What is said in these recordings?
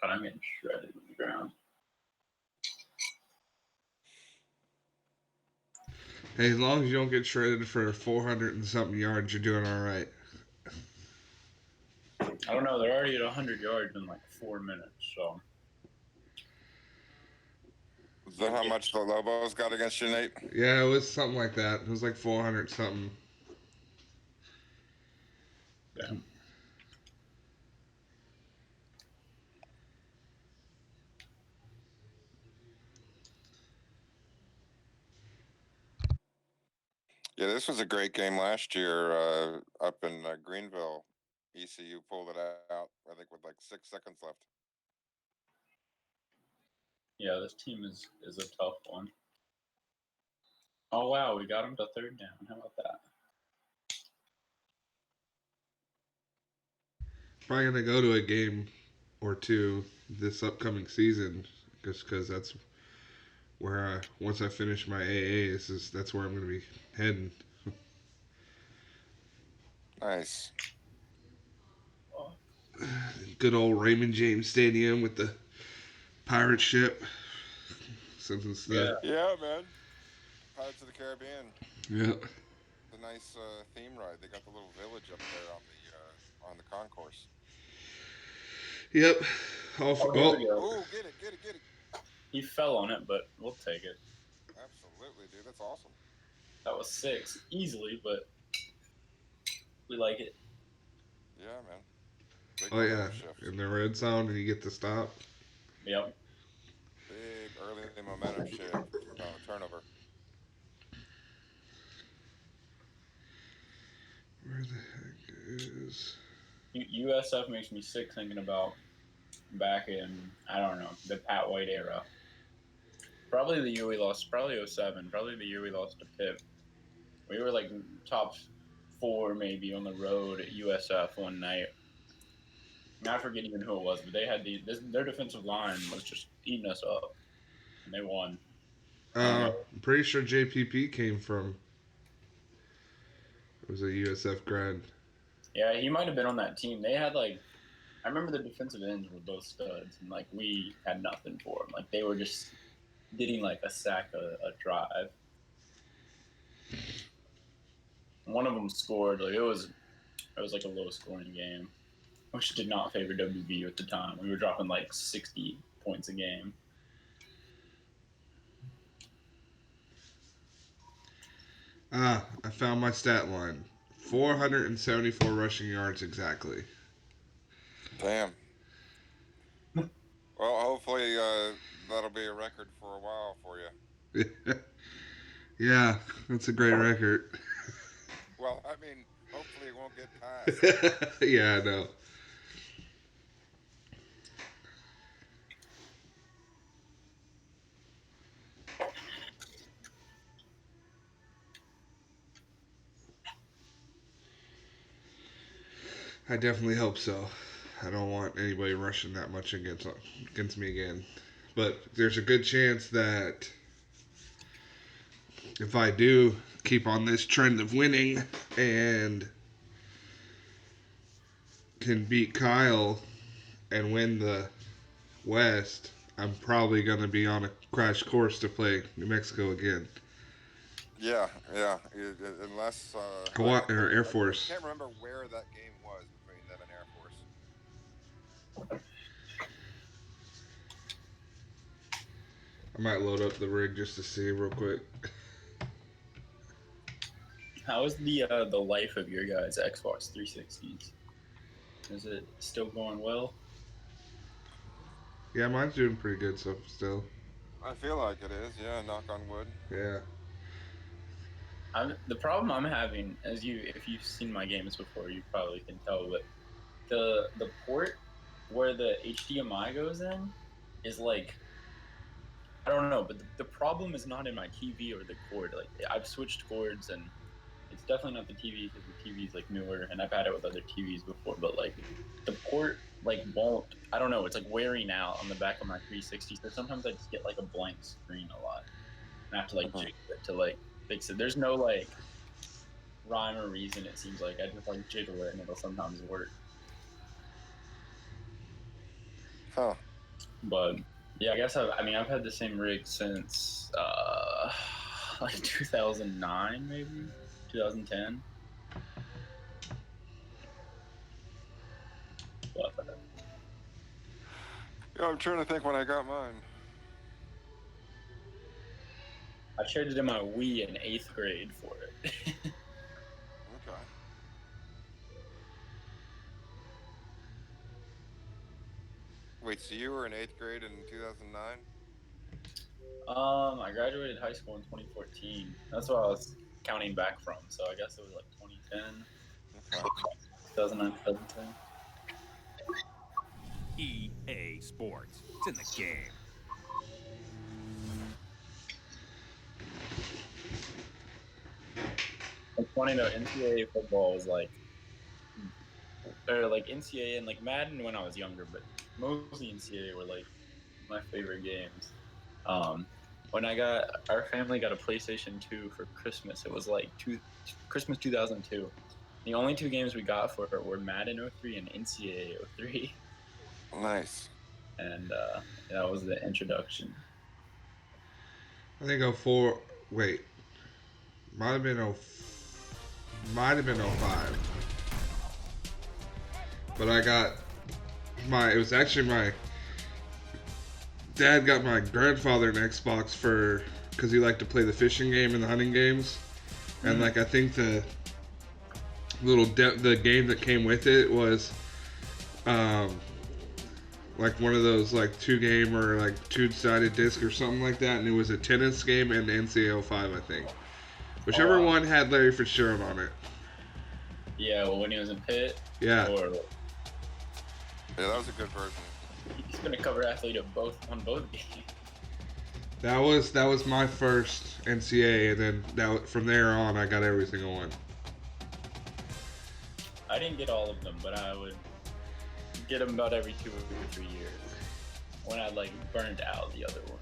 God, I'm getting shredded on the ground. Hey, as long as you don't get shredded for 400 and something yards, you're doing all right. I don't know. They're already at 100 yards in like 4 minutes, so. Is that how much the Lobos got against you, Nate? Yeah, it was something like that. It was like 400 something. Yeah. Yeah, this was a great game last year up in Greenville. ECU pulled it out, I think, with like 6 seconds left. Yeah, this team is a tough one. Oh, wow, we got him to third down. How about that? Probably going to go to a game or two this upcoming season just because that's where once I finish my AA, that's where I'm going to be heading. Nice. Good old Raymond James Stadium with the pirate ship. Yeah, man. Pirates of the Caribbean. Yeah. It's a nice theme ride. They got the little village up there on the concourse. Yep. Oh, get it. He fell on it, but we'll take it. Absolutely, dude. That's awesome. That was 6 easily, but we like it. Yeah, man. Big yeah. shift. In the red zone, and you get to stop. Yep. Big early momentum shift. No, turnover. Where the heck is... USF makes me sick thinking about back in, I don't know, the Pat White era. Probably the year we lost, probably 07, probably the year we lost to Pitt. We were like top 4 maybe on the road at USF one night. I forget even who it was, but they had their defensive line was just eating us up, and they won. I'm pretty sure JPP came from. It was a USF grad. Yeah, he might have been on that team. They had I remember the defensive ends were both studs, and we had nothing for them. They were just getting a sack a drive. One of them scored. It was a low scoring game, which did not favor WVU at the time. We were dropping 60 points a game. I found my stat line. 474 rushing yards exactly. Damn. Well, hopefully that'll be a record for a while for you. Yeah, that's a great record. Well, I mean, hopefully it won't get passed. Yeah, I know. I definitely hope so. I don't want anybody rushing that much against me again. But there's a good chance that if I do keep on this trend of winning and can beat Kyle and win the West, I'm probably going to be on a crash course to play New Mexico again. Yeah. Unless Air Force. I can't remember where that game was between them and Air Force. I might load up the rig just to see real quick. How is the life of your guys' Xbox 360s? Is it still going well? Yeah, mine's doing pretty good still. I feel like it is. Yeah, knock on wood. Yeah. The problem I'm having, if you've seen my games before, you probably can tell, but the port where the HDMI goes in is I don't know, but the problem is not in my TV or the cord. I've switched cords, and it's definitely not the TV because the TV is newer, and I've had it with other TVs before. But the port won't. I don't know. It's wearing out on the back of my 360. So sometimes I just get a blank screen a lot, and I have to jiggle it to fix it. There's no rhyme or reason. It seems I just jiggle it, and it'll sometimes work. Huh. But yeah, I guess I've had the same rig since like 2009, maybe 2010. But Yeah, I'm trying to think when I got mine. I traded in my Wii in 8th grade for it. Okay. Wait, so you were in 8th grade in 2009? I graduated high school in 2014. That's what I was counting back from. So I guess it was like 2010, Okay. 2009, 2010. EA Sports. It's in the game. It's funny though, NCAA football was like, or like NCAA and like Madden when I was younger, but mostly NCAA were like my favorite games. Um, when our family got a PlayStation 2 for Christmas, it was like Christmas 2002. The only two games we got for it were Madden 03 and NCAA 03. Nice. And that was the introduction. I think 04. Wait, might have been 0. Might have been 05. But I got my. It was actually my dad got my grandfather an Xbox for because he liked to play the fishing game and the hunting games, and like I think the the game that came with it was um, like one of those like 2 game or like 2-sided disc or something like that, and it was a tennis game and NCAA 05, I think. Whichever one had Larry Fitzgerald on it. Yeah, well, when he was in Pitt. Yeah. Or Yeah, that was a good version. he's been a cover athlete of both games. That was my first NCAA, and then from there on, I got everything on. I didn't get all of them, but I would get them about every 2 or 3 years when I like burned out the other one.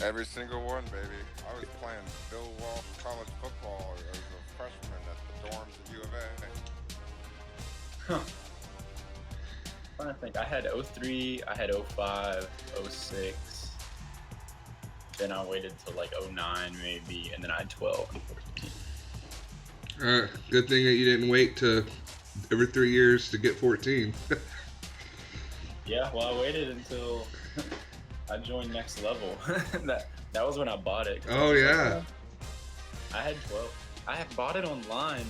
Every single one, baby. I was playing Bill Walsh college football as a freshman at the dorms at U of A. Huh. I'm trying to think. I had 03, I had 05, 06. Then I waited till like 09 maybe, and then I had 12 and 14. Good thing that you didn't wait to every 3 years to get 14. Yeah, well, I waited until I joined Next Level. that was when I bought it. Oh yeah. I had 12. I had bought it online,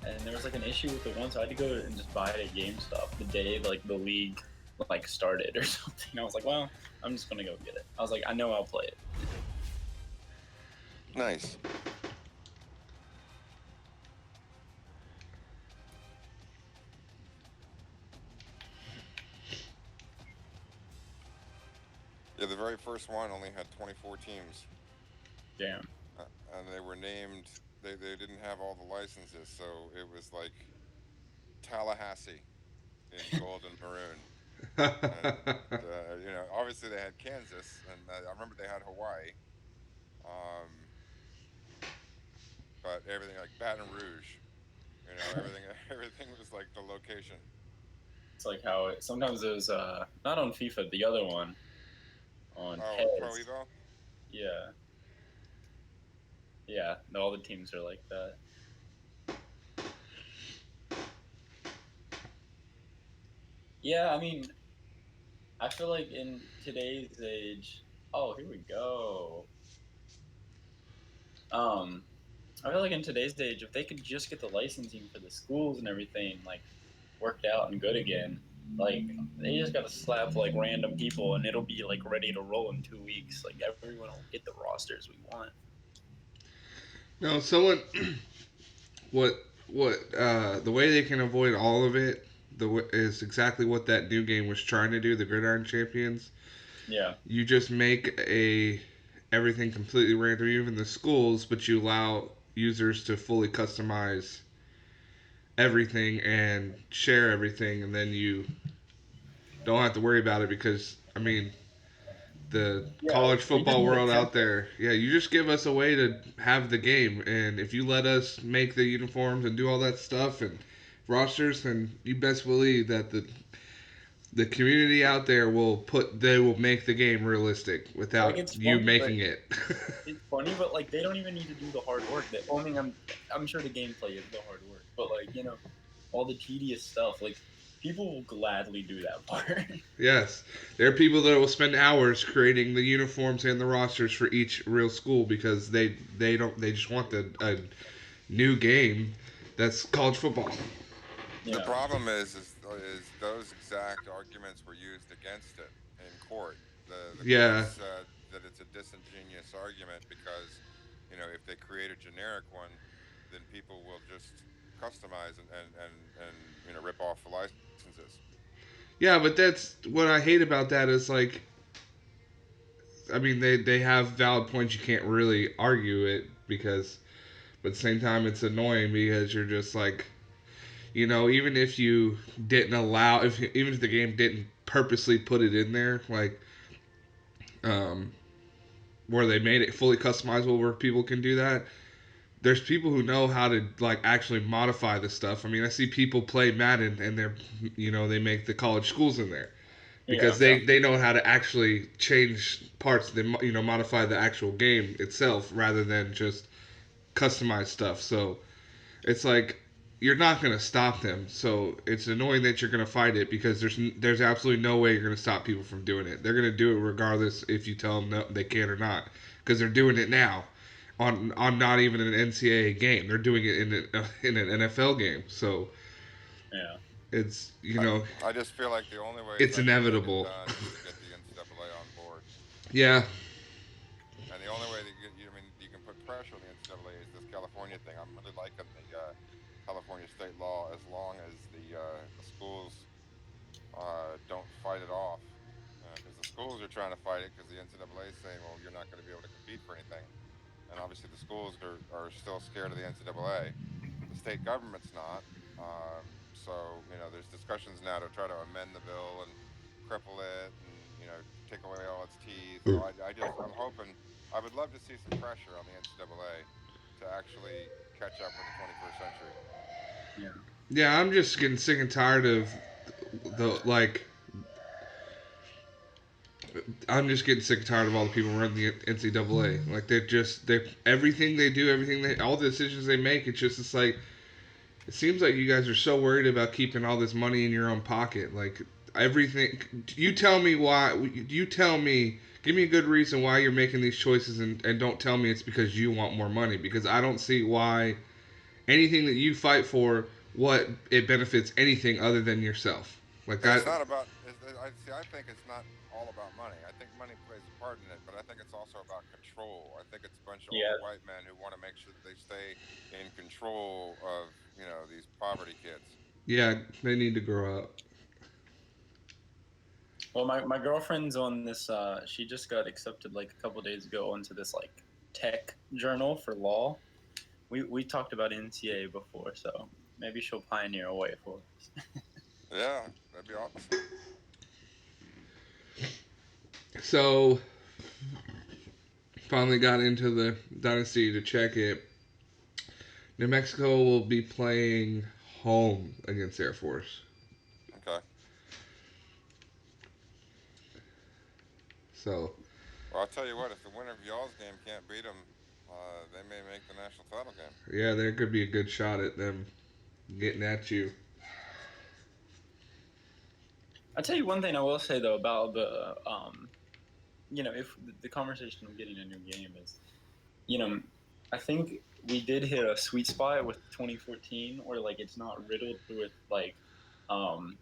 and there was like an issue with the one, so I had to go and just buy it at GameStop the day like the league like started or something. I was like, well, I'm just gonna go get it. I was like, I know I'll play it. Nice. Yeah, the very first one only had 24 teams. Damn. And they were named, they didn't have all the licenses, so it was like Tallahassee in gold and maroon. And, obviously they had Kansas, and I remember they had Hawaii. But everything like Baton Rouge, everything was like the location. It's like how sometimes it was not on FIFA, the other one on Pro PES. Evo. Yeah. Yeah, all the teams are like that. Yeah, I mean, I feel like in today's age, oh, here we go. I feel like in today's age, if they could just get the licensing for the schools and everything like worked out and good again, like they just gotta slap like random people and it'll be like ready to roll in 2 weeks. Like everyone will get the rosters we want. No, someone. The way they can avoid all of it is exactly what that new game was trying to do. The Gridiron Champions. Yeah. You just make everything completely random, even the schools, but you allow users to fully customize everything and share everything, and then you don't have to worry about it because the college football world out there, yeah, you just give us a way to have the game, and if you let us make the uniforms and do all that stuff and rosters, then you best believe that the the community out there they will make the game realistic Like without it's you funny, but making it. like they don't even need to do the hard work. I mean, I'm sure the gameplay is the hard work, but like all the tedious stuff, like people will gladly do that part. Yes, there are people that will spend hours creating the uniforms and the rosters for each real school because they just want a new game that's college football. The Yeah, problem is those exact arguments were used against it in court. The court Yeah, said that it's a disingenuous argument because, if they create a generic one, then people will just customize and rip off the licenses. yeah, but that's what I hate about that is like, I mean, they have valid points. You can't really argue it because, but at the same time, it's annoying because you're just like, even if you didn't allow, if even if the game didn't purposely put it in there, like, um, where they made it fully customizable where people can do that. There's people who know how to like actually modify the stuff. I mean, I see people play Madden and they make the college schools in there yeah, because they know how to actually change parts. They modify the actual game itself rather than just customize stuff. So it's like you're not going to stop them. So it's annoying that you're going to fight it because there's absolutely no way you're going to stop people from doing it. They're going to do it regardless if you tell them no, they can or not because they're doing it now on not even an NCAA game. They're doing it in an NFL game. So yeah. it's I just feel like the only way it's it's ever going to get inevitable. done is to get the NCAA on board. Yeah, And the only way that I mean, you can put pressure on the NCAA is this California thing. I'm really liking the California state law as long as the schools don't fight it off. Because the schools are trying to fight it because the NCAA is saying, well, you're not going to be able to compete for anything. And obviously, the schools are still scared of the NCAA. The state government's not. So, there's discussions now to try to amend the bill and cripple it and, take away all its teeth. So I'm hoping, I would love to see some pressure on the NCAA to actually catch up with the 21st century. Yeah. yeah. I'm just getting sick and tired of the like. I'm just getting sick and tired of all the people running the NCAA. Like they everything they do, all the decisions they make. It's like it seems like you guys are so worried about keeping all this money in your own pocket. Like everything, you tell me why. You tell me. Give me a good reason why you're making these choices, and don't tell me it's because you want more money. Because I don't see why anything that you fight for, what it benefits anything other than yourself. Like And that. it's not about. I see. I think it's not all about money. I think money plays a part in it, but I think it's also about control. I think it's a bunch of Yeah. old white men who want to make sure that they stay in control of these poverty kids. Yeah, they need to grow up. Well, my girlfriend's on this. She just got accepted like a couple days ago onto this like tech journal for law. We talked about NCAA before, so maybe she'll pioneer a way for us. Yeah, that'd be awesome. So finally got into the dynasty to check it. New Mexico will be playing home against Air Force. Okay. So Well, I'll tell you what. If the winner of y'all's game can't beat them, they may make the national title game. yeah, there could be a good shot at them getting at you. I'll tell you one thing I will say though about the if the conversation of getting a new game is, I think we did hit a sweet spot with 2014 where like it's not riddled with like um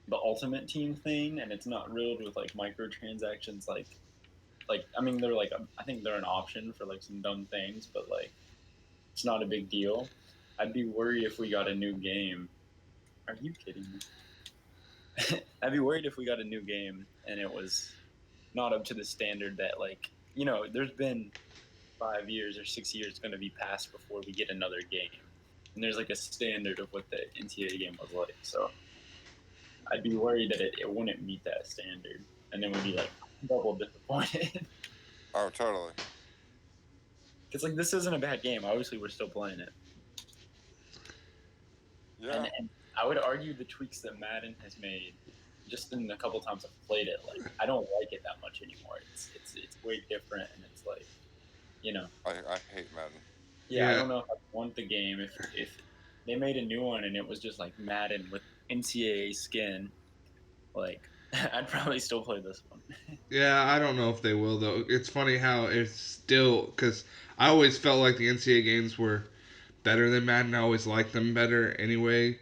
the ultimate team thing, and it's not riddled with like microtransactions like I mean they're like I think they're an option for like some dumb things, but like it's not a big deal. I'd be worried if we got a new game. Are you kidding me? I'd be worried if we got a new game and it was not up to the standard that like there's been 5 years or 6 years going to be passed before we get another game, and there's like a standard of what the NCAA game was like. So I'd be worried that it wouldn't meet that standard, and then we'd be like double disappointed. Oh, totally. It's like this isn't a bad game. Obviously, we're still playing it, Yeah. and I would argue the tweaks that Madden has made just in the couple times I've played it, like I don't like it that much anymore. It's way different, and it's like you know, I hate Madden. yeah, I Yeah, don't know if I want the game if they made a new one and it was just like Madden with NCAA skin, like I'd probably still play this one. yeah. I don't know if they will though. It's funny how it's still because I always felt like the NCAA games were better than Madden. I always liked them better anyway.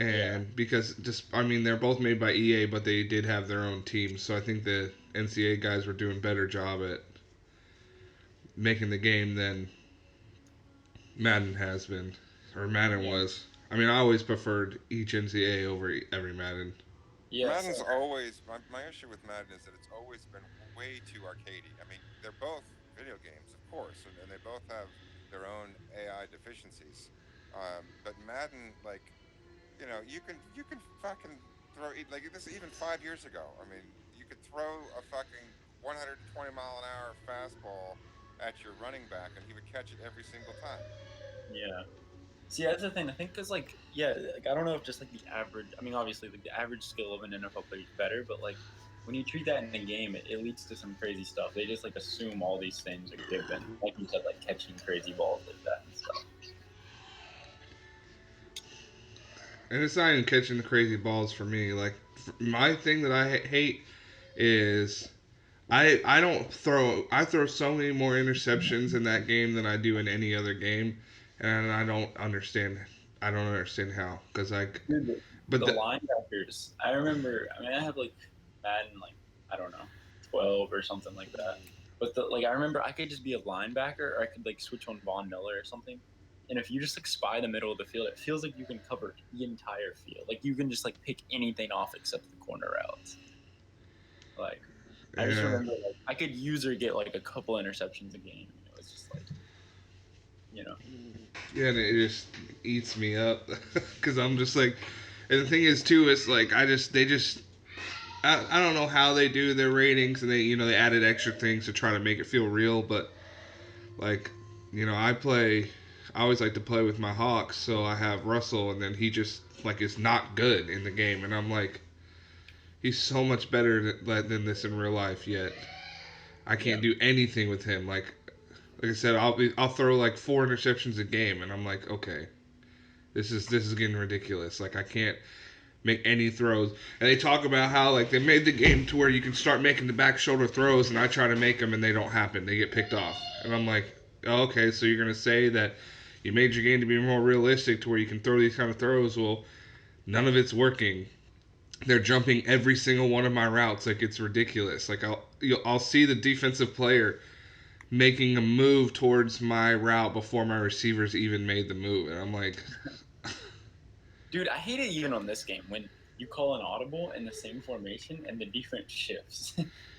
Yeah, And because just, I mean, they're both made by EA, but they did have their own teams. So I think the NCAA guys were doing a better job at making the game than Madden has been, or Madden yeah, was. I mean, I always preferred each NCAA over every Madden. yeah. Madden's So always my issue with Madden is that it's always been way too arcadey. I mean, they're both video games, of course, and they both have their own AI deficiencies. But Madden, like, you can fucking throw like this even 5 years ago. I mean, you could throw a fucking 120-mile-an-hour fastball at your running back, and he would catch it every single time. yeah. See, that's the thing. I think because like yeah, like I don't know if just like the average. I mean, obviously like the average skill of an NFL player is better, but like when you treat that in a game, it leads to some crazy stuff. They just like assume all these things are given, like you said, like catching crazy balls like that and stuff. And it's not even catching the crazy balls for me. Like, my thing that I hate is I don't throw. I throw so many more interceptions in that game than I do in any other game, and I don't understand. I don't understand how because Dude, but the linebackers. I remember. I mean, I have like Madden, like I don't know, 12 or something like that. But the like, I remember I could just be a linebacker, or I could like switch on Von Miller or something. And if you just like spy the middle of the field, it feels like you can cover the entire field. Like you can just like pick anything off except the corner routes. Like I just yeah, remember like I could user get like a couple interceptions a game, and it was just like you know, yeah, and it just eats me up because I'm just like, and the thing is too is like they just I don't know how they do their ratings and they added extra things to try to make it feel real, but like I always like to play with my Hawks, so I have Russell, and then he just like is not good in the game, and I'm like, he's so much better than this in real life. Yet I yeah, can't do anything with him. Like I said, I'll throw like 4 interceptions a game, and I'm like, okay, this is getting ridiculous. Like I can't make any throws. And they talk about how like they made the game to where you can start making the back shoulder throws, and I try to make them and they don't happen. They get picked off, and I'm like, oh, okay, so you're gonna say that you made your game to be more realistic to where you can throw these kind of throws. Well, none of it's working. They're jumping every single one of my routes. Like it's ridiculous. Like I'll see the defensive player making a move towards my route before my receivers even made the move, and I'm like, dude, I hate it even on this game when you call an audible in the same formation and the defense shifts.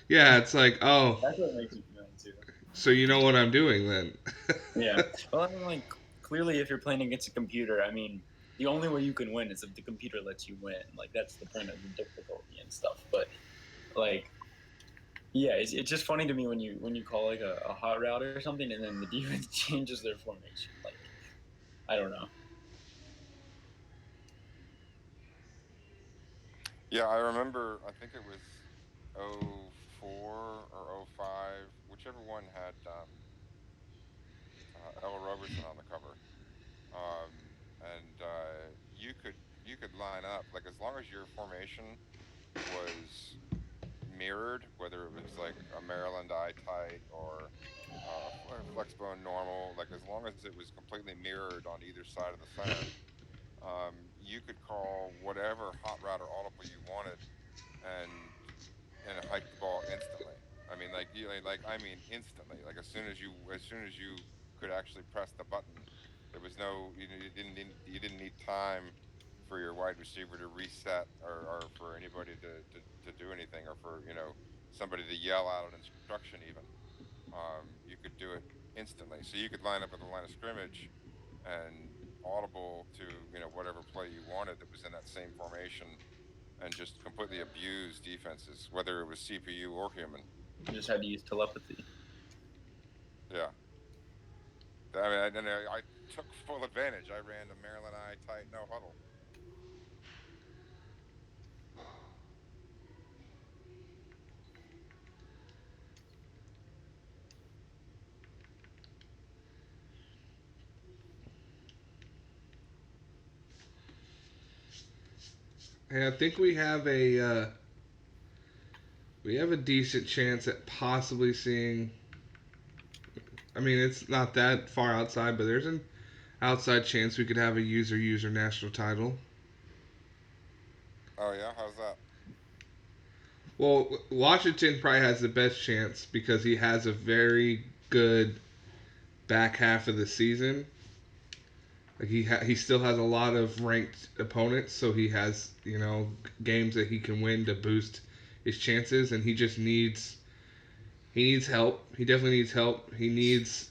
yeah, it's like, oh, That's what makes me mad too. so you know what I'm doing then. Yeah. Well, I mean, like clearly, if you're playing against a computer, I mean, the only way you can win is if the computer lets you win. Like that's the point of the difficulty and stuff. But like, yeah, it's just funny to me when you call like a hot route or something, and then the defense changes their formation. Like I don't know. Yeah, I remember. I think it was '04 or '05, whichever one had Ella Roberson on the cover. And you could line up like as long as your formation was mirrored, whether it was like a Maryland eye tight or a flexbone normal, like as long as it was completely mirrored on either side of the center, you could call whatever hot route or audible you wanted, and hike the ball instantly. I mean, I mean, instantly. Like as soon as you could actually press the button, there was no you didn't need time for your wide receiver to reset, or for anybody to do anything, or for somebody to yell out an instruction even. You could do it instantly. So you could line up at the line of scrimmage and audible to whatever play you wanted that was in that same formation, and just completely abuse defenses, whether it was CPU or human. You just had to use telepathy. Yeah, I took full advantage. I ran the Maryland eye tight no huddle. And I think we have a decent chance at possibly seeing. I mean, it's not that far outside, but there's an outside chance we could have a user national title. Oh yeah, how's that? Well, Washington probably has the best chance because he has a very good back half of the season. Like he still has a lot of ranked opponents, so he has games that he can win to boost his chances, and he needs help. He definitely needs help. He's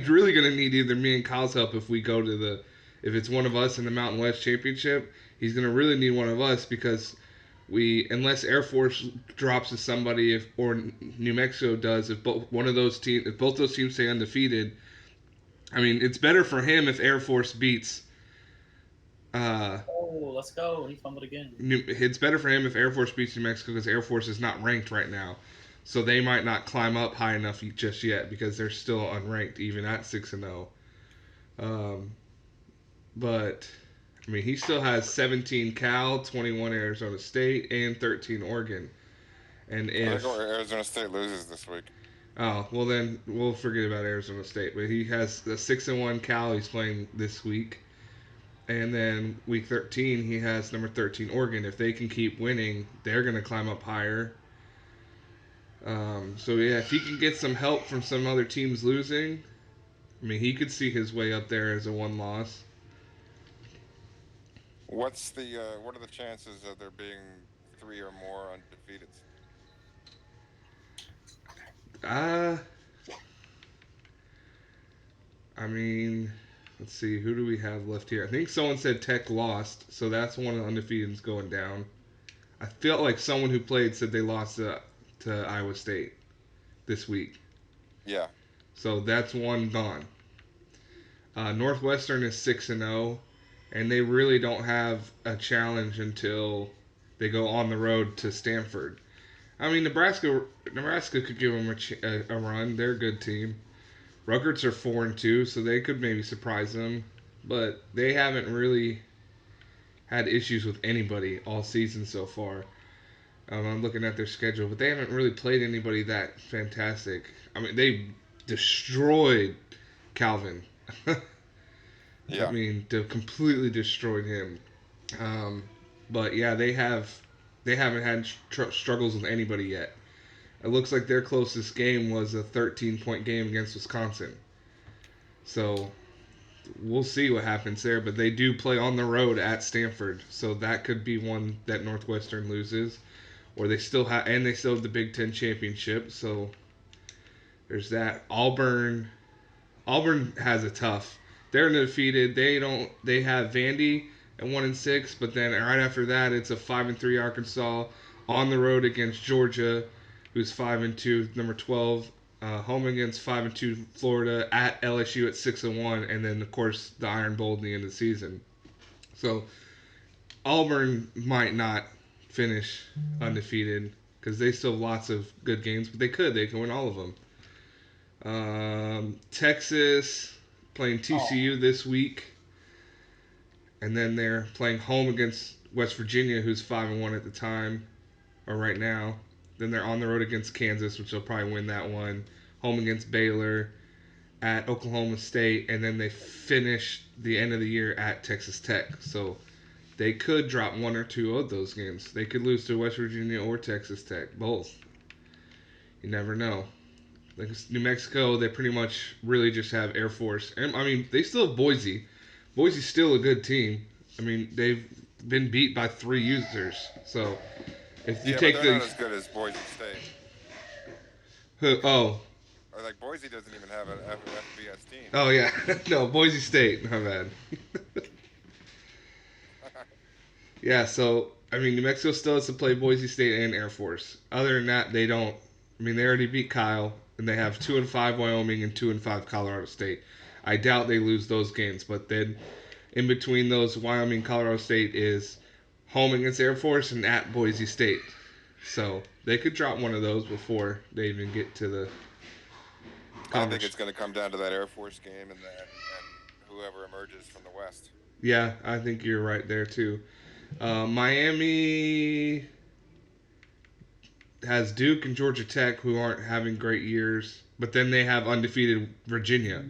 really gonna need either me and Kyle's help if we go to the if it's one of us in the Mountain West Championship. He's gonna really need one of us because we unless Air Force drops to somebody if or New Mexico does if both those teams stay undefeated. I mean, it's better for him if Air Force beats. Oh, let's go! He fumbled again. It's better for him if Air Force beats New Mexico because Air Force is not ranked right now, so they might not climb up high enough just yet because they're still unranked even at 6-0. But I mean, he still has 17 Cal, 21 Arizona State, and 13 Oregon. And I think if Arizona State loses this week. oh well, then we'll forget about Arizona State. But he has the 6-1 Cal he's playing this week. And then week 13, he has number 13 Oregon. If they can keep winning, they're going to climb up higher. So yeah, if he can get some help from some other teams losing, I mean, he could see his way up there as a one loss. What are the chances of there being three or more undefeateds? Uh, I mean, let's see, who do we have left here? I think someone said Tech lost, so that's one of the undefeateds going down. I felt like someone who played said they lost to Iowa State this week. Yeah. So that's one gone. Northwestern is 6-0, and they really don't have a challenge until they go on the road to Stanford. I mean, Nebraska could give them a run. They're a good team. Rutgers are 4-2, so they could maybe surprise them, but they haven't really had issues with anybody all season so far. I'm looking at their schedule, but they haven't really played anybody that fantastic. I mean, they destroyed Calvin. I Yeah. mean, they completely destroyed him. Um, but yeah, they haven't had struggles with anybody yet. It looks like their closest game was a 13-point game against Wisconsin. So we'll see what happens there. But they do play on the road at Stanford, so that could be one that Northwestern loses, or they still have the Big Ten championship. So there's that. Auburn has a tough. They're undefeated. They have Vandy at 1-6, but then right after that, it's a 5-3 Arkansas on the road against Georgia, who's 5-2, number 12. Home against 5-2 Florida at LSU at 6-1, and then of course the Iron Bowl at the end of the season. So Auburn might not finish undefeated because they still have lots of good games, but they can win all of them. Texas playing TCU this week, and then they're playing home against West Virginia, who's 5-1 at the time, or right now. Then they're on the road against Kansas, which they'll probably win that one. Home against Baylor, at Oklahoma State, and then they finish the end of the year at Texas Tech. So they could drop one or two of those games. They could lose to West Virginia or Texas Tech, both. You never know. Like New Mexico, they pretty much really just have Air Force. And I mean, they still have Boise. Boise's still a good team. I mean, they've been beat by 3 users. So if you Yeah, but take they're not as good as Boise State. oh Like Boise doesn't even have an FBS team. oh yeah no Boise State, my bad. Yeah, so I mean, New Mexico still has to play Boise State and Air Force. Other than that, they don't. I mean, they already beat Kyle, and they have 2-5 Wyoming and 2-5 Colorado State. I doubt they lose those games, but then in between those, Wyoming, Colorado State is home against Air Force and at Boise State. So they could drop one of those before they even get to the I think it's going to come down to that Air Force game and whoever emerges from the West. Yeah, I think you're right there too. Miami has Duke and Georgia Tech, who aren't having great years, but then they have undefeated Virginia.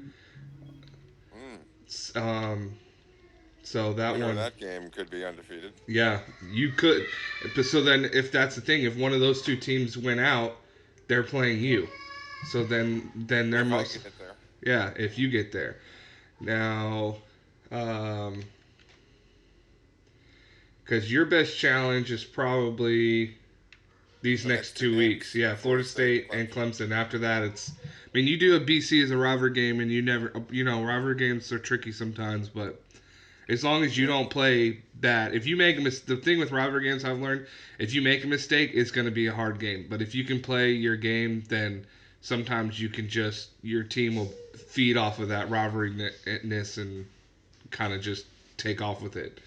Mm. Um, so that Winner of one, that game could be undefeated. yeah, you could. So then, if that's the thing, if one of those two teams win out, they're playing you. So then they're If I most, get there. yeah, if you get there. Now, because your best challenge is probably these The next next two 2 weeks. games, Yeah, Florida Florida State and State and Clemson. Clemson. After that, I mean, you do a BC as a rivalry game, and you never, rivalry games are tricky sometimes, but as long as you Yeah. don't play that, if you make a the thing with rivalry games I've learned, if you make a mistake, it's going to be a hard game. But if you can play your game, then sometimes you can just your team will feed off of that rivalryness and kind of just take off with it.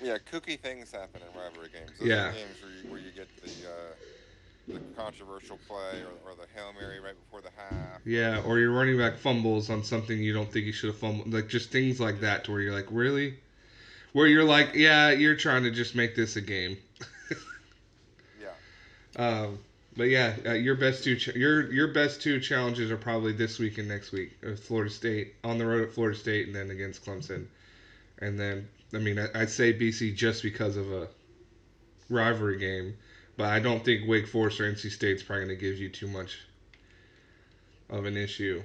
Yeah, kooky things happen in rivalry games. Those are the Yeah, games where you get the controversial play or the Hail Mary right before the half yeah, or your running back fumbles on something you don't think you should have fumbled, like just things like yeah. that, to where you're like, really, where you're Yeah. like, yeah, you're trying to just make this a game. Yeah. Um, but yeah, your best two challenges are probably this week and next week. Florida State on the road at Florida State, and then against Clemson. And then I mean I'd say BC just because of a rivalry game, but I don't think Wake Forest or NC State's probably going to give you too much of an issue.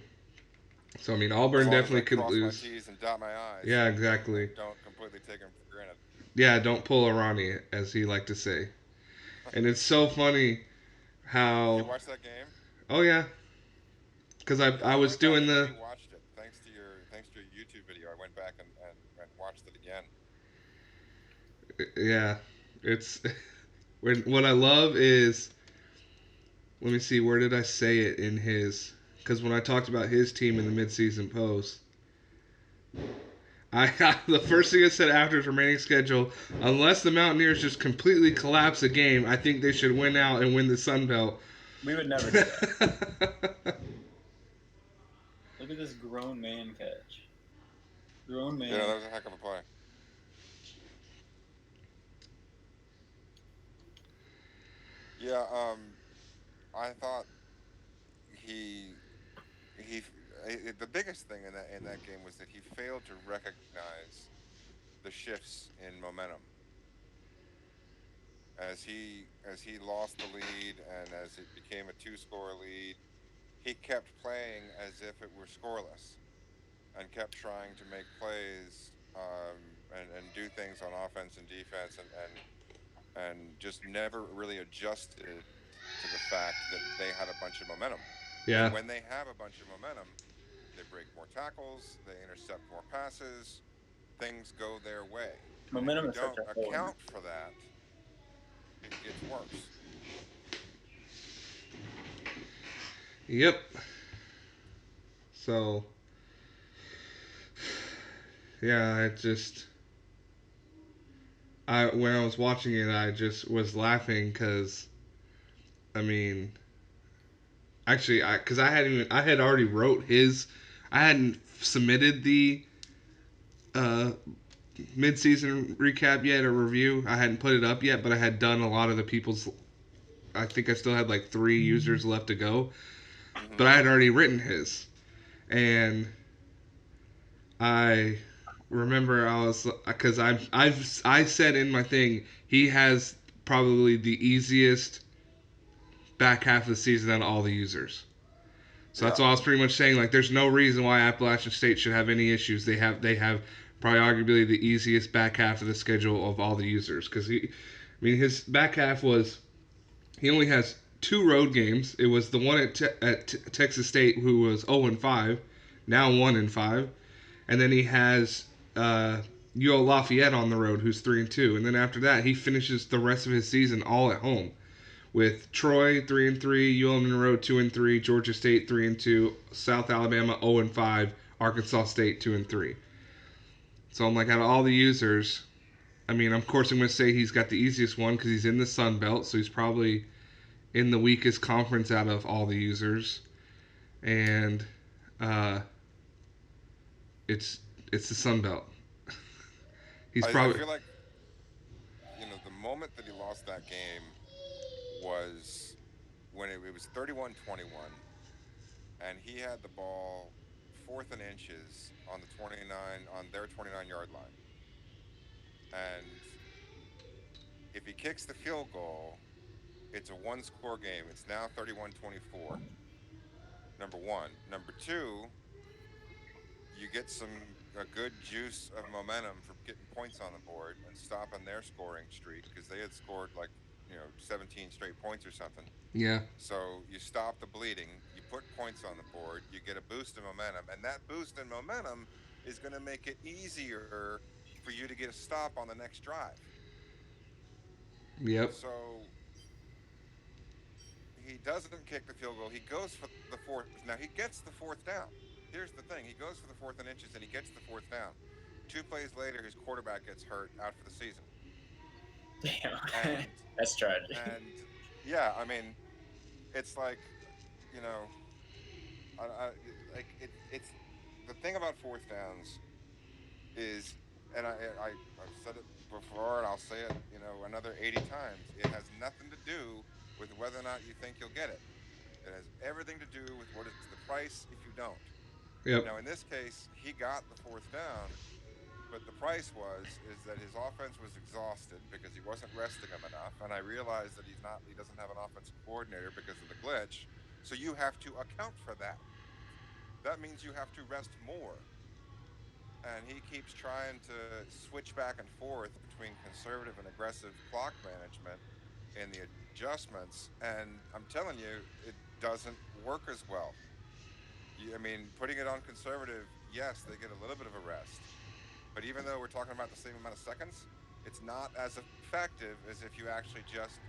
So I mean As Auburn long as definitely I could cross my lose. T's and dot my I's Yeah, and exactly. don't completely take them for granted. Yeah, don't pull a Ronnie, as he liked to say. And it's so funny Did you how. watch that game? Oh yeah, because I Yeah, I I was went back doing and the. rewatched it. Thanks to your YouTube video, I went back and watched it again. Yeah, it's what I love is, let me see, where did I say it in his, because when I talked about his team in the midseason post, I the first thing I said after his remaining schedule, unless the Mountaineers just completely collapse a game, I think they should win out and win the Sun Belt. We would never do that. Look at this grown man catch. Grown man. Yeah, that was a heck of a play. Yeah, I thought he he the biggest thing in that game was that he failed to recognize the shifts in momentum as he lost the lead and as it became a two-score lead. He kept playing as if it were scoreless and kept trying to make plays and do things on offense and defense and just never really adjusted to the fact that they had a bunch of momentum. Yeah, And when they have a bunch of momentum, they break more tackles, they intercept more passes, things go their way. And if Momentum you is such don't a whole. account for that, it gets worse. yep. So yeah, I just I when I was watching it, I just was laughing because I mean, actually, because I had already wrote his, I hadn't submitted the uh, mid-season recap yet or review. I hadn't put it up yet, but I had done a lot of the people's. I think I still had like 3 users left to go, Hmm. but I had already written his, and I remember I was because I said in my thing he has probably the easiest back half of the season out of all the users. So that's Yeah. all I was pretty much saying. Like, there's no reason why Appalachian State should have any issues. They have probably arguably the easiest back half of the schedule of all the users. Because his back half was he only has 2 road games. It was the one at Texas State, who was 0-5, now 1-5, and then he has UO Lafayette on the road, who's 3-2, and then after that he finishes the rest of his season all at home with Troy 3-3, UL Monroe 2-3, Georgia State 3-2, South Alabama 0-5, Arkansas State 2-3. So I'm like, out of all the users, I mean, of course I'm going to say he's got the easiest one because he's in the Sun Belt, so he's probably in the weakest conference out of all the users, and uh, it's the Sun Belt. He's I probably feel like, the moment that he lost that game was when it was 31-21, and he had the ball 4th and inches on their 29-yard line. And if he kicks the field goal, it's a one-score game. It's now 31-24. Number one. Number two, you get a good juice of momentum for getting points on the board and stopping their scoring streak because they had scored like 17 straight points or something. yeah. So you stop the bleeding, you put points on the board, you get a boost in momentum, and that boost in momentum is going to make it easier for you to get a stop on the next drive. Yep. So he doesn't kick the field goal. He goes for the fourth. Now he gets the fourth down. Here's the thing: he goes for the 4th and inches and he gets the fourth down. 2 plays later, his quarterback gets hurt out for the season. Damn. And That's tragic. and yeah, I mean, it's like, you know, I like it's the thing about fourth downs is, and I've said it before and I'll say it, another 80 times. It has nothing to do with whether or not you think you'll get it. It has everything to do with what is the price if you don't. Yep. Now, in this case, he got the fourth down, but the price is that his offense was exhausted because he wasn't resting him enough. And I realized that he doesn't have an offensive coordinator because of the glitch. So you have to account for that. That means you have to rest more. And he keeps trying to switch back and forth between conservative and aggressive clock management in the adjustments. And I'm telling you, it doesn't work as well. I mean, putting it on conservative, yes, they get a little bit of a rest. But even though we're talking about the same amount of seconds, it's not as effective as if you actually just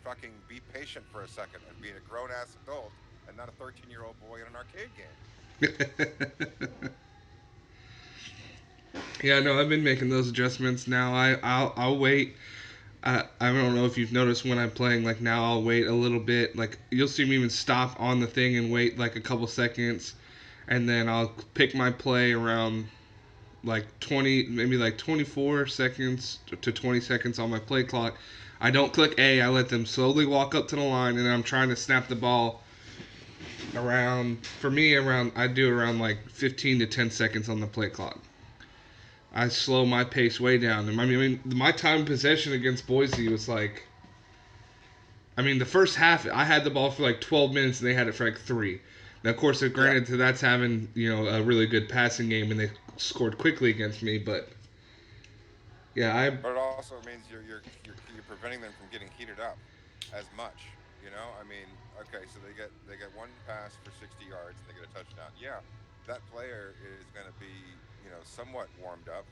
fucking be patient for a second and be a grown ass adult and not a 13-year-old boy in an arcade game. Yeah, no, I've been making those adjustments now. I'll wait. I don't know if you've noticed when I'm playing, like now I'll wait a little bit. Like you'll see me even stop on the thing and wait like a couple seconds, and then I'll pick my play around like 20, maybe like 24 seconds to 20 seconds on my play clock. I don't click A. I let them slowly walk up to the line, and I'm trying to snap the ball around. For me, I do around like 15 to 10 seconds on the play clock. I slow my pace way down. And I mean, my time possession against Boise was like, I mean, the first half I had the ball for like 12 minutes and they had it for like 3. Now, of course, granted, that's having a really good passing game and they scored quickly against me, but yeah, But it also means you're preventing them from getting heated up as much. I mean, okay, so they get one pass for 60 yards and they get a touchdown. Yeah, that player is going to be somewhat warmed up,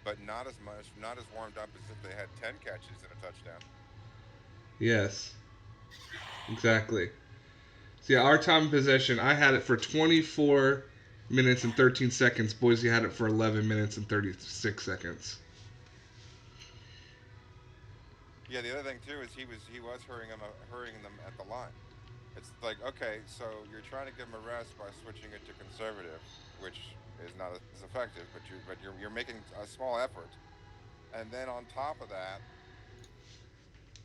but not as much, not as warmed up as if they had 10 catches and a touchdown. yes, exactly. So yeah, our time possession, I had it for 24 minutes and 13 seconds. Boise had it for 11 minutes and 36 seconds. Yeah, the other thing too is he was hurrying them at the line. It's like, okay, so you're trying to give them a rest by switching it to conservative, which is not as effective, but you're making a small effort, and then on top of that,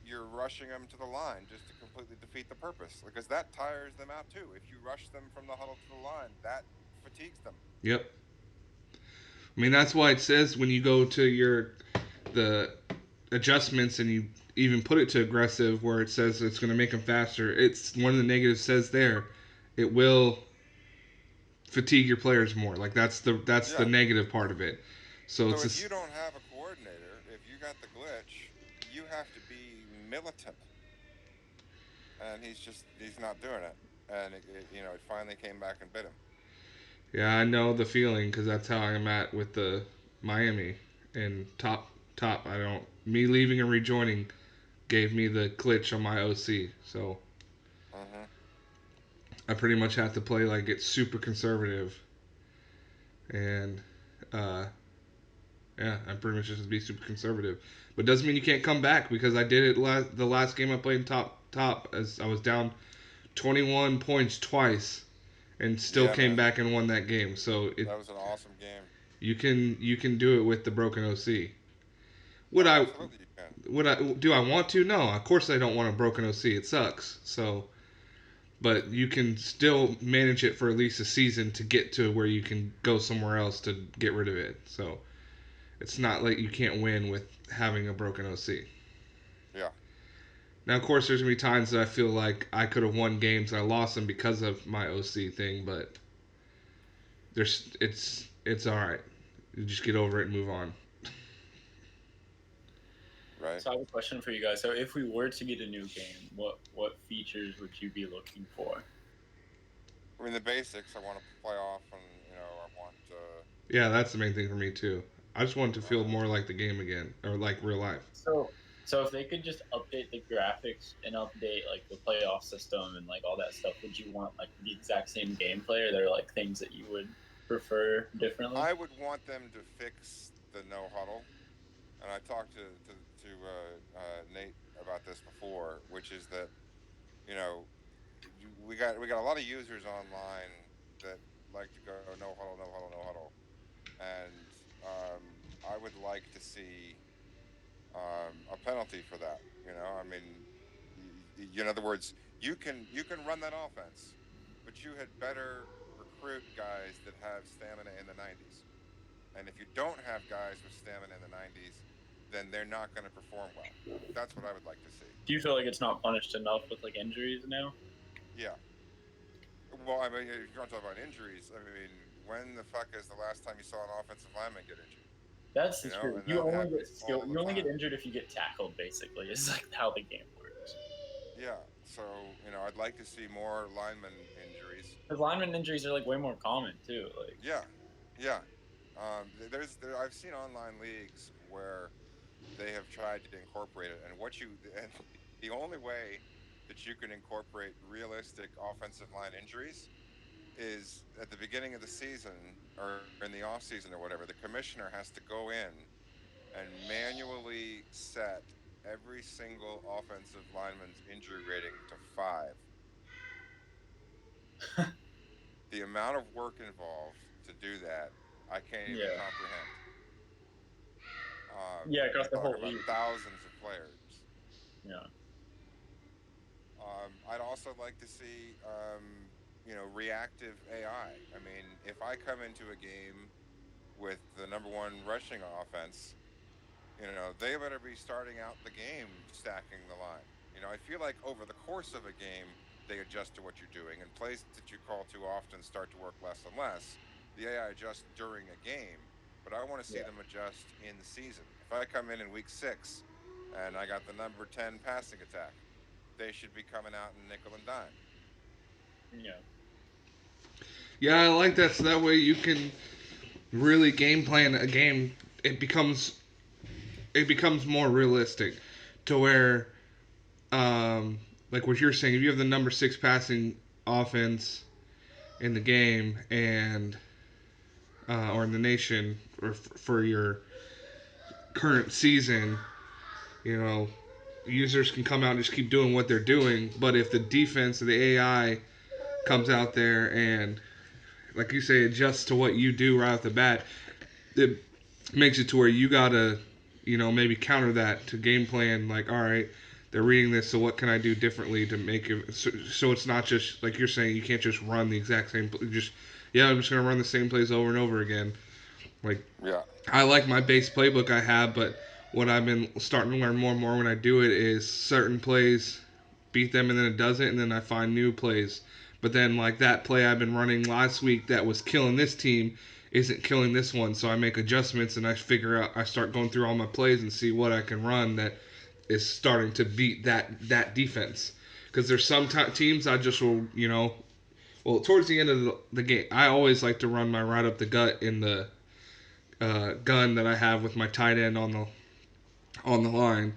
you're rushing them to the line just to completely defeat the purpose because that tires them out too. If you rush them from the huddle to the line, that fatigues them. Yep. I mean, that's why it says when you go to the adjustments and you even put it to aggressive where it says it's going to make them faster. It's one of the negatives says there, it will fatigue your players more. Like that's the Yeah. negative part of it. So So it's if you just don't have a coordinator, if you got the glitch, you have to be militant, and he's not doing it, and it finally came back and bit him. yeah, I know the feeling because that's how I'm at with the Miami and top. I don't me leaving and rejoining gave me the glitch on my OC. So Hmm. I pretty much have to play like it's super conservative and uh, yeah, I'm pretty much just be super conservative. But doesn't mean you can't come back because I did it the last game I played top as I was down 21 points twice and still Yeah, came man, back and won that game. So that was an awesome game. you can do it with the broken OC. Would Oh, I absolutely, you can. do I want to? No, of course I don't want a broken OC. It sucks. So, but you can still manage it for at least a season to get to where you can go somewhere else to get rid of it. So it's not like you can't win with having a broken OC. Yeah. Now, of course, there's gonna be times that I feel like I could have won games and I lost them because of my OC thing, but it's all right. You just get over it and move on. Right. So I have a question for you guys. So if we were to get a new game, what features would you be looking for? I mean, the basics. I want to play off, and I want. Yeah, that's the main thing for me too. I just want it to feel Uh, more like the game again, or like real life. So if they could just update the graphics and update like the playoff system and like all that stuff, would you want like the exact same gameplay, or there are like things that you would prefer differently? I would want them to fix the no huddle, and I talked to Nate about this before, which is that you know we got a lot of users online that like to go no huddle, no huddle, no huddle, and I would like to see a penalty for that. I mean, in other words, you can run that offense, but you had better recruit guys that have stamina in the 90s. And if you don't have guys with stamina in the 90s, then they're not going to perform well. That's what I would like to see. Do you feel like it's not punished enough with like injuries now? Yeah. Well, I mean, if you're going to talk about injuries, I mean, when the fuck is the last time you saw an offensive lineman get injured? That's true. And You that only get happens all skill. the You only get time. injured if you get tackled. Basically, is like how the game works. Yeah. So, I'd like to see more lineman injuries. Because lineman injuries are like way more common too. Like, Yeah. Yeah. I've seen online leagues where they have tried to incorporate it, and the only way that you can incorporate realistic offensive line injuries is at the beginning of the season or in the off season or whatever. The commissioner has to go in and manually set every single offensive lineman's injury rating to 5. The amount of work involved to do that, I can't even yeah, comprehend. yeah, You're across the talking whole about league. thousands of players. Yeah, I'd also like to see, reactive AI. I mean, if I come into a game with the number one rushing offense, they better be starting out the game stacking the line. I feel like over the course of a game, they adjust to what you're doing, and plays that you call too often start to work less and less. The AI adjusts during a game, but I want to see yeah, them adjust in the season. If I come in week 6 and I got the number 10 passing attack, they should be coming out in nickel and dime. yeah, Yeah, I like that. So that way you can really game plan a game. It becomes more realistic, to where, um, like what you're saying, if you have the number 6 passing offense in the game and or in the nation, or for your current season, you know, users can come out and just keep doing what they're doing. But if the defense or the AI comes out there and, like you say, adjusts to what you do right off the bat, it makes it to where you gotta, maybe counter that to game plan. Like, all right, they're reading this, so what can I do differently to make it so it's not just like you're saying. You can't just run the exact same. Just yeah, I'm just gonna run the same plays over and over again. Like, Yeah, I like my base playbook I have, but what I've been starting to learn more and more when I do it is certain plays beat them and then it doesn't, and then I find new plays. But then, like that play I've been running last week that was killing this team isn't killing this one, so I make adjustments and I start going through all my plays and see what I can run that is starting to beat that defense. Because there's some teams I just will, well, towards the end of the game, I always like to run my right up the gut in the gun that I have with my tight end on the line.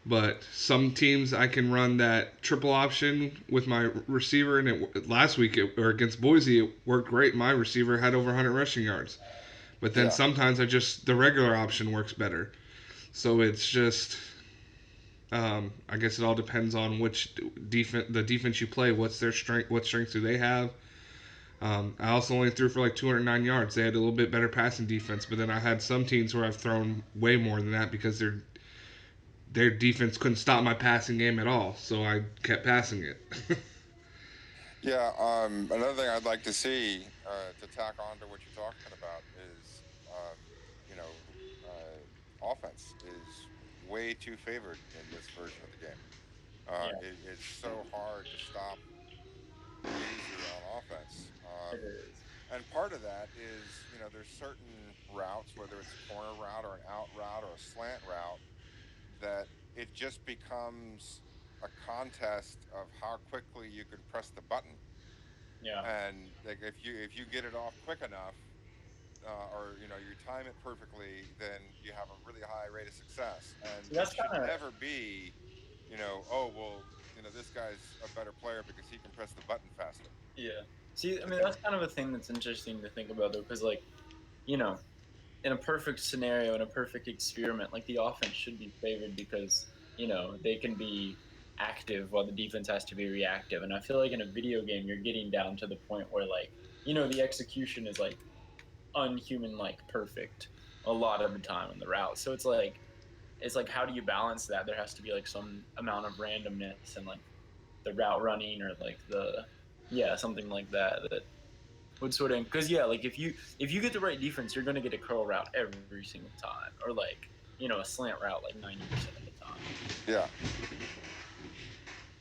But some teams I can run that triple option with my receiver, and last week or against Boise it worked great. My receiver had over 100 rushing yards. But then yeah, sometimes the regular option works better. So it's just, I guess it all depends on which the defense you play. What's their strength? What strengths do they have? I also only threw for like 209 yards. They had a little bit better passing defense, but then I had some teams where I've thrown way more than that because their defense couldn't stop my passing game at all, so I kept passing it. Yeah. Another thing I'd like to see to tack on to what you're talking about is, you know, offense is way too favored in this version of the game. Yeah, It's so hard to stop the user on offense. it is. And part of that is, there's certain routes, whether it's a corner route or an out route or a slant route, that it just becomes a contest of how quickly you can press the button. Yeah. And like if you get it off quick enough, or you time it perfectly, then you have a really high rate of success. And So it that's should kind of never be, oh well, this guy's a better player because he can press the button faster. yeah. See, I mean, that's kind of a thing that's interesting to think about though, because like you know, in a perfect scenario, in a perfect experiment, like the offense should be favored because they can be active while the defense has to be reactive. And I feel like in a video game, you're getting down to the point where like the execution is like unhuman like perfect a lot of the time on the route. So it's like how do you balance that? There has to be like some amount of randomness and like the route running or like the yeah something like that would sort of because yeah like if you get the right defense you're going to get a curl route every single time or like a slant route like 90% of the time. Yeah.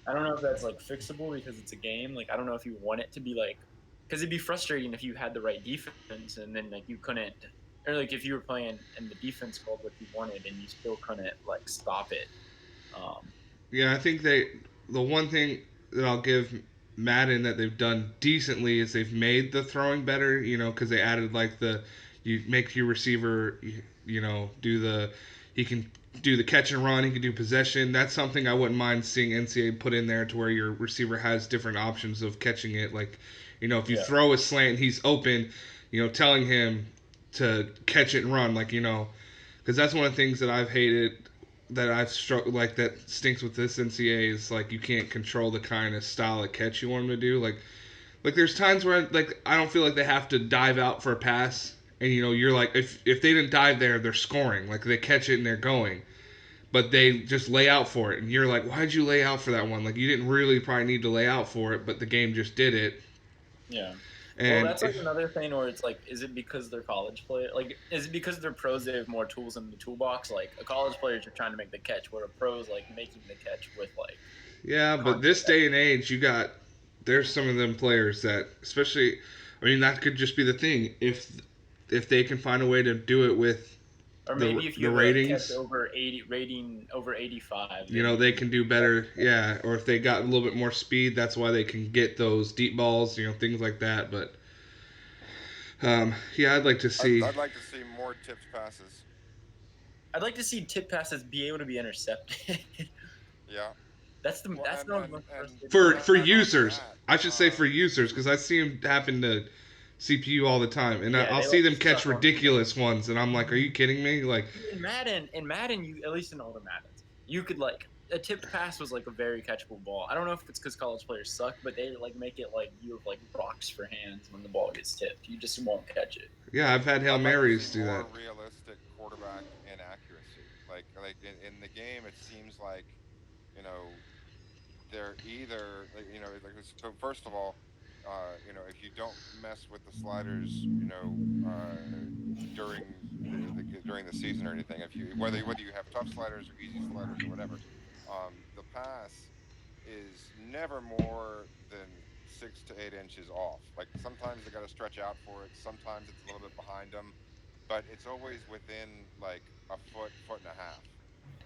I don't know if that's like fixable because it's a game. Like I don't know if you want it to be like because it'd be frustrating if you had the right defense and then like you couldn't or like if you were playing and the defense called what you wanted and you still couldn't like stop it. um Yeah, I think the one thing that I'll give Madden that they've done decently is they've made the throwing better. Because they added like you make your receiver, do he can do the catch and run, he can do possession. That's something I wouldn't mind seeing NCAA put in there to where your receiver has different options of catching it. Like, if you yeah throw a slant, he's open. Telling him to catch it and run, like because that's one of the things that I've hated that I've struck like that stinks with this NCAA is like you can't control the kind of style of catch you want them to do. Like there's times where like I don't feel like they have to dive out for a pass, and you're like if they didn't dive there, they're scoring. Like they catch it and they're going, but they just lay out for it, and you're like, why'd you lay out for that one? Like you didn't really probably need to lay out for it, but the game just did it. yeah well And that's like another thing where it's like is it because they're college players like is it because they're pros they have more tools in the toolbox like a college players are trying to make the catch where a pro's like making the catch with like yeah, but this context. day and age, there's some of them players that, especially, I mean, that could just be the thing. If they can find a way to do it with Or the maybe if the you have a catch ratings, over 80 rating over 85, then you they can. can do better. Yeah, or if they got a little bit more speed, that's why they can get those deep balls. Things like that. But yeah, I'd like to I'd, see. I'd like to see more tipped passes. I'd like to see tip passes be able to be intercepted. Yeah. that's the Well, that's and the and most and frustrating For part. for tack on to users, that. I should say for users because I see them happen to CPU all the time, and Yeah, I'll they see like them catch suck on the ball. ridiculous ones, and I'm like, are you kidding me? Like, In Madden, you at least in older Maddens, you could like a tipped pass was like a very catchable ball. I don't know if it's because college players suck, but they like make it like you have like rocks for hands when the ball gets tipped. You just won't catch it. yeah, I've had Hail I'd like to see Marys do more that. realistic quarterback inaccuracy. Like in the game, it seems like you know they're either so first of all, if you don't mess with the sliders, during during the season or anything, if you whether you have tough sliders or easy sliders or whatever, the pass is never more than 6 to 8 inches off. Like sometimes they got to stretch out for it. Sometimes it's a little bit behind them, but it's always within like a foot, foot and a half.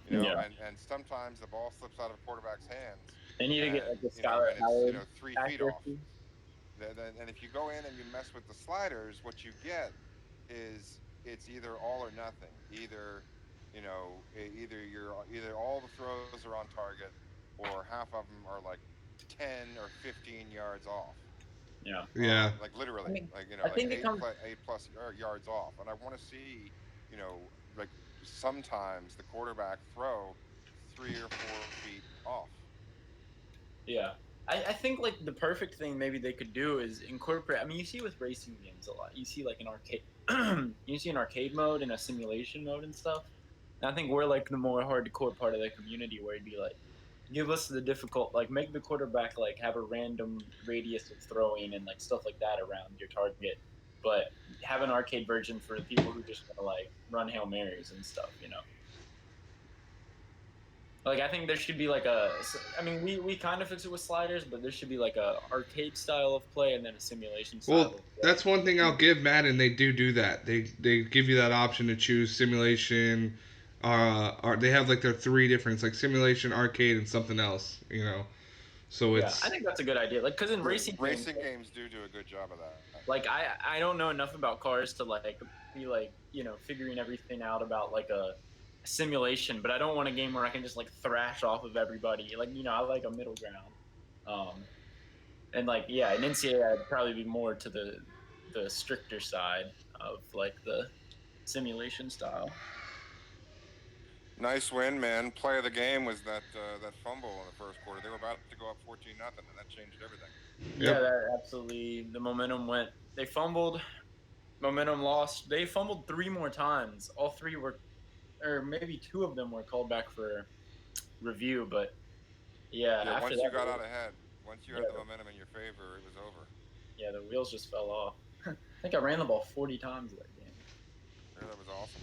Yeah, And sometimes the ball slips out of a quarterback's hands, they need to get like and the Skylar it's Howard 3 feet off. accuracy. And if you go in and you mess with the sliders, what you get is it's either all or nothing. Either all the throws are on target, or half of them are like 10 or 15 yards off. Yeah, Yeah, Like I literally, mean, like I think it comes. 8 plus yards off. And I want to see, like sometimes the quarterback throw 3 or 4 feet off. Yeah, I think like the perfect thing maybe they could do is incorporate. I mean, you see with racing games a lot. You see like an arcade, you see an arcade mode and a simulation mode and stuff. And I think we're like the more hardcore part of the community where it'd be like, give us the difficult, like make the quarterback like have a random radius of throwing and like stuff like that around your target, but have an arcade version for the people who just want to like run hail marys and stuff. You know. Like I think there should be like a. I mean, we kind of fix it with sliders, but there should be like a arcade style of play and then a simulation style Well, of that's one thing play. I'll give Madden. They do that. They give you that option to choose simulation. Or they have like their three different like simulation, arcade, and something else. You know, so Yeah, I it's think that's a good idea. Like, cause in Yeah, racing games, racing games do a good job of that. like I don't know enough about cars to like be like figuring everything out about like a simulation, but I don't want a game where I can just like thrash off of everybody. Like I like a middle ground. Um, and like yeah, in NCAA I'd probably be more to the stricter side of like the simulation style. Nice win, man. Play of the game was that fumble in the first quarter. They were about to go up 14-0, and that changed everything. Yeah, yep. that absolutely. The momentum went. They fumbled. Momentum lost. They fumbled three more times. All three were, or maybe two of them were called back for review. But yeah, Yeah, after once that, you got out ahead, once you yeah, had the momentum in your favor, it was over. yeah, the wheels just fell off. I think I ran the ball 40 times that game. Yeah, that was awesome.